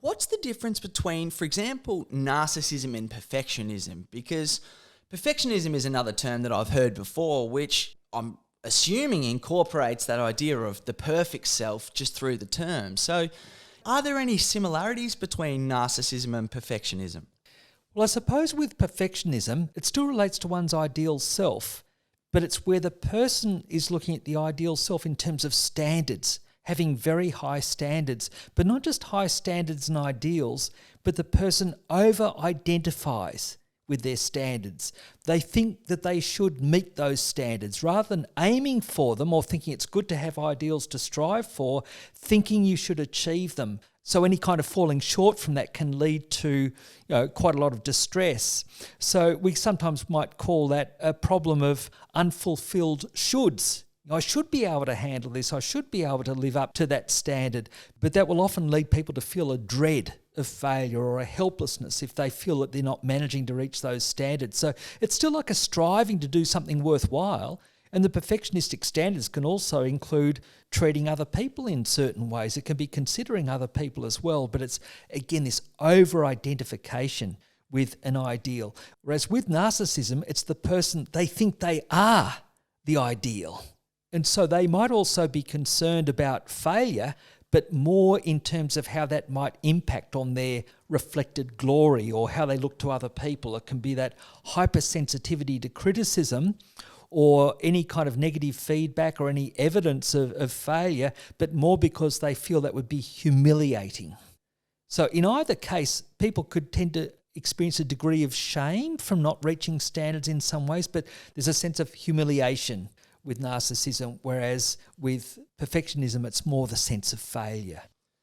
What's the difference between, for example, narcissism and perfectionism? Because perfectionism is another term that I've heard before, which I'm assuming incorporates that idea of the perfect self just through the term. So are there any similarities between narcissism and perfectionism? Well, I suppose with perfectionism, it still relates to one's ideal self, but it's where the person is looking at the ideal self in terms of standards, having very high standards, but not just high standards and ideals, but the person over-identifies with their standards. They think that they should meet those standards rather than aiming for them or thinking it's good to have ideals to strive for, thinking you should achieve them. So any kind of falling short from that can lead to quite a lot of distress. So we sometimes might call that a problem of unfulfilled shoulds. I should be able to handle this. I should be able to live up to that standard. But that will often lead people to feel a dread of failure or a helplessness if they feel that they're not managing to reach those standards. So it's still like a striving to do something worthwhile. And the perfectionistic standards can also include treating other people in certain ways. It can be considering other people as well. But it's, again, this over-identification with an ideal. Whereas with narcissism, it's the person, they think they are the ideal. And so they might also be concerned about failure, but more in terms of how that might impact on their reflected glory or how they look to other people. It can be that hypersensitivity to criticism or any kind of negative feedback or any evidence of failure, but more because they feel that would be humiliating. So in either case, people could tend to experience a degree of shame from not reaching standards in some ways, but there's a sense of humiliation with narcissism, whereas with perfectionism, it's more the sense of failure.